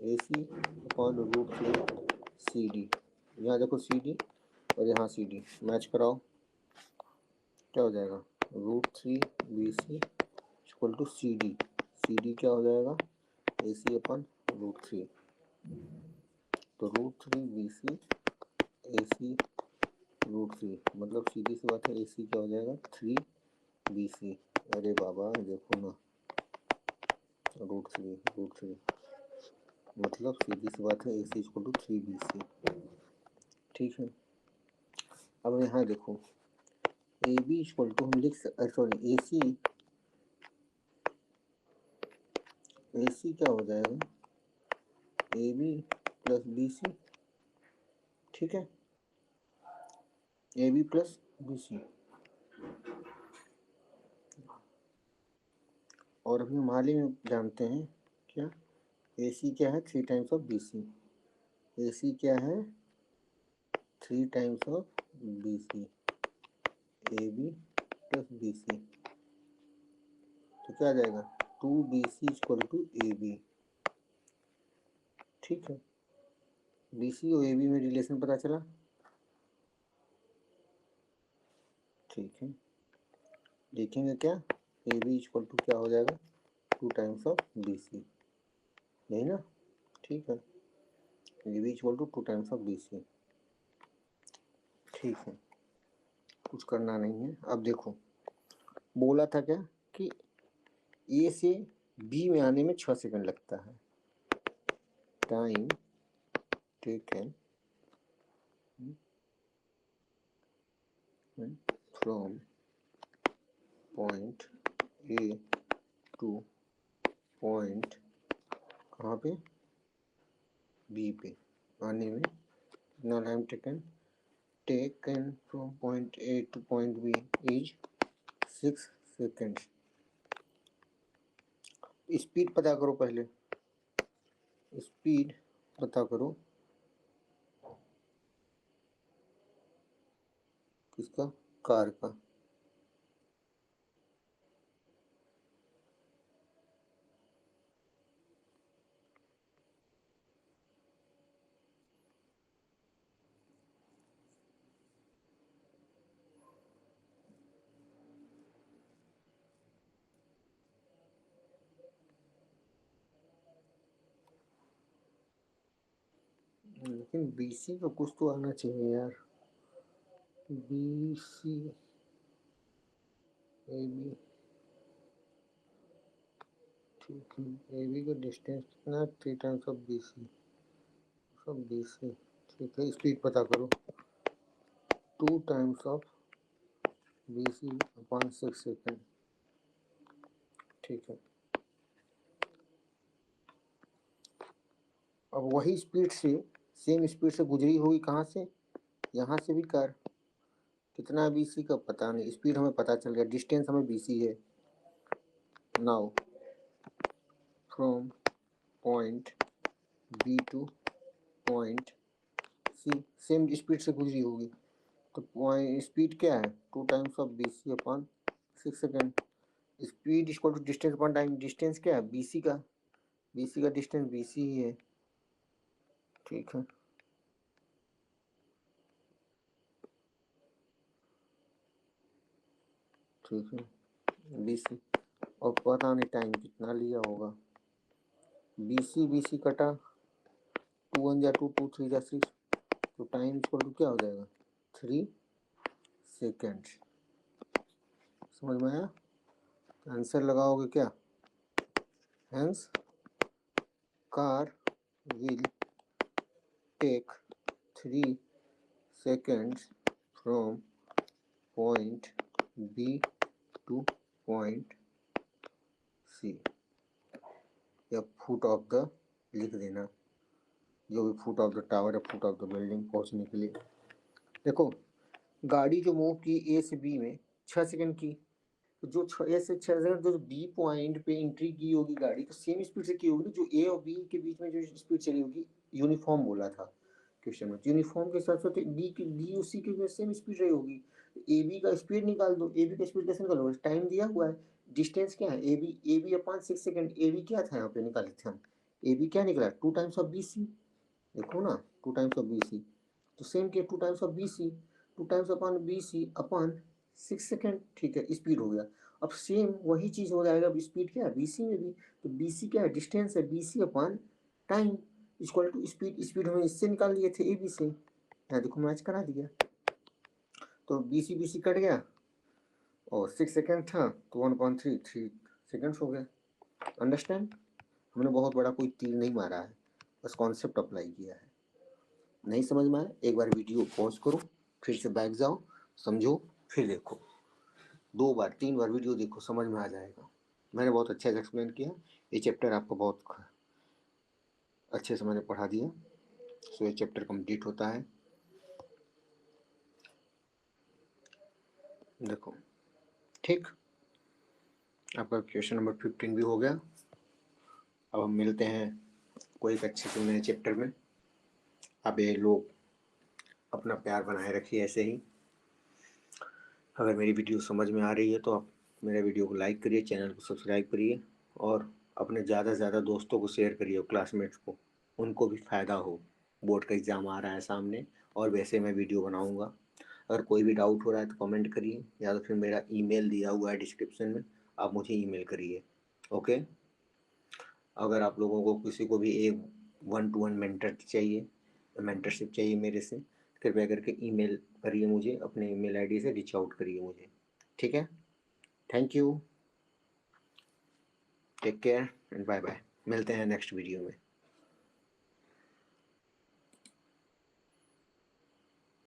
A C upon √3 C D. यहाँ देखो सी डी और यहाँ सी डी, मैच कराओ क्या हो जाएगा? √3 B C equal to C D. C D क्या हो जाएगा? A C upon √3। तो √3 बी सी ए सी √3, मतलब सीधी सी बात है, ए सी क्या हो जाएगा? 3 बी सी। अरे बाबा देखो ना, √3 मतलब सीधी सी बात है, ए सी इक्वल टू 3 बी सी। ठीक है, अब यहाँ देखो ए बी इक्वल टू हम लिख सॉरी ए सी क्या हो जाएगा? A B plus B C. ठीक है, A B plus B C. और अभी हम हाल ही में जानते हैं क्या, ए सी क्या है? 3 times of B C. A C क्या है? 3 times of B C. A B plus B C, तो क्या आ जाएगा? 2 B C equal to A B. ठीक है, बी सी और ए बी में रिलेशन पता चला। ठीक है, देखेंगे क्या, ए बी इक्वल टू क्या हो जाएगा? 2 टाइम्स ऑफ बी सी, यही ना? ठीक है, A B equal to 2 times of B C. ठीक है, कुछ करना नहीं है। अब देखो बोला था क्या कि ए से बी में आने में 6 सेकंड लगता है। Time taken from point A to point कहाँ पे? बी पे आने में कितना time taken from point A to point B is 6 seconds. Speed पता करो पहले, स्पीड पता करो किसका? कार का। लेकिन बी सी का कुछ तो आना चाहिए यार। बी सी ए बी, ठीक है, ए बी का डिस्टेंस कितना? 3 टाइम्स ऑफ बी सी, सब बी सी। ठीक है, स्पीड पता करो, 2 times of B C upon 6 second. ठीक है, अब वही स्पीड से, सेम स्पीड से गुजरी होगी कहाँ से? यहाँ से भी कार, कितना है BC का पता नहीं, स्पीड हमें पता चल गया, डिस्टेंस हमें BC है। Now from point B to point C same speed से गुजरी होगी, तो पॉइंट स्पीड क्या है 2 times of BC upon 6 second. Speed equal to distance upon time, distance क्या है BC का, BC का डिस्टेंस BC ही है। ठीक है, ठीक है BC, और पता नहीं टाइम कितना लिया होगा। BC कटा, 2 1 जा 2, 2 3 जा 6, तो टाइम इक्वल टू क्या हो जाएगा 3 सेकेंड। समझ में आया? आंसर लगाओगे क्या, hence car will take 3 seconds from point B to point C, या फुट ऑफ द लिख देना, जो भी फुट ऑफ द टावर या फुट ऑफ द बिल्डिंग पहुंचने के लिए। देखो गाड़ी जो मूव की A से B में 6 सेकंड की, तो जो 6 से 6 सेकंड जो B पॉइंट पे एंट्री की होगी गाड़ी, तो सेम स्पीड से की होगी जो A और B के बीच में जो स्पीड चली होगी, यूनिफॉर्म बोला था क्वेश्चन में, यूनिफॉर्म के साथ साथ बी उसी की सेम स्पीड रही होगी। ए बी का स्पीड निकाल दो, ए बी का स्पीड कैसे निकालोगे, टाइम दिया हुआ है, डिस्टेंस क्या है A B upon 6 second, A B क्या था यहाँ पे निकाले थे हम, ए बी क्या निकला 2 टाइम्स ऑफ बी सी, देखो ना 2 टाइम्स ऑफ बी सी, तो सेम के 2 times of B C, 2 times upon B C upon 6 second, ठीक है स्पीड हो गया। अब सेम वही चीज हो जाएगा, स्पीड क्या है बी सी में भी, तो बी सी क्या है डिस्टेंस है B C upon time equal to speed, speed हम इससे निकाल लिए थे ए बी से, यहाँ देखो मैच करा दिया, तो बी सी कट गया और 6 सेकेंड था तो 1.3 3 सेकेंड्स हो गया। अंडरस्टैंड, हमने बहुत बड़ा कोई तीर नहीं मारा है, बस कॉन्सेप्ट अप्लाई किया है। नहीं समझ में आया एक बार वीडियो पॉज करो, फिर से बैक जाओ, समझो, फिर देखो, 2 बार 3 बार वीडियो देखो, समझ में आ जाएगा। मैंने बहुत अच्छे से एक्सप्लेन किया, ये चैप्टर आपको बहुत अच्छे से मैंने पढ़ा दिया, सो ये चैप्टर कंप्लीट होता है। देखो ठीक, आपका क्वेश्चन नंबर 15 भी हो गया। अब हम मिलते हैं कोई एक अच्छे से नए चैप्टर में। अब ये लोग अपना प्यार बनाए रखिए ऐसे ही। अगर मेरी वीडियो समझ में आ रही है तो आप मेरे वीडियो को लाइक करिए, चैनल को सब्सक्राइब करिए, और अपने ज़्यादा से ज़्यादा दोस्तों को शेयर करिए, क्लासमेट्स को, उनको भी फ़ायदा हो। बोर्ड का एग्ज़ाम आ रहा है सामने, और वैसे मैं वीडियो बनाऊँगा। अगर कोई भी डाउट हो रहा है तो कमेंट करिए, या तो फिर मेरा ईमेल दिया हुआ है डिस्क्रिप्शन में, आप मुझे ईमेल करिए। ओके, अगर आप लोगों को किसी को भी एक 1-to-1 मेंटर चाहिए, मेंटरशिप चाहिए मेरे से, कृपया करके ईमेल करिए मुझे, अपने ईमेल आईडी से रीच आउट करिए मुझे। ठीक है, thank you, take care and bye bye, मिलते हैं नेक्स्ट वीडियो में।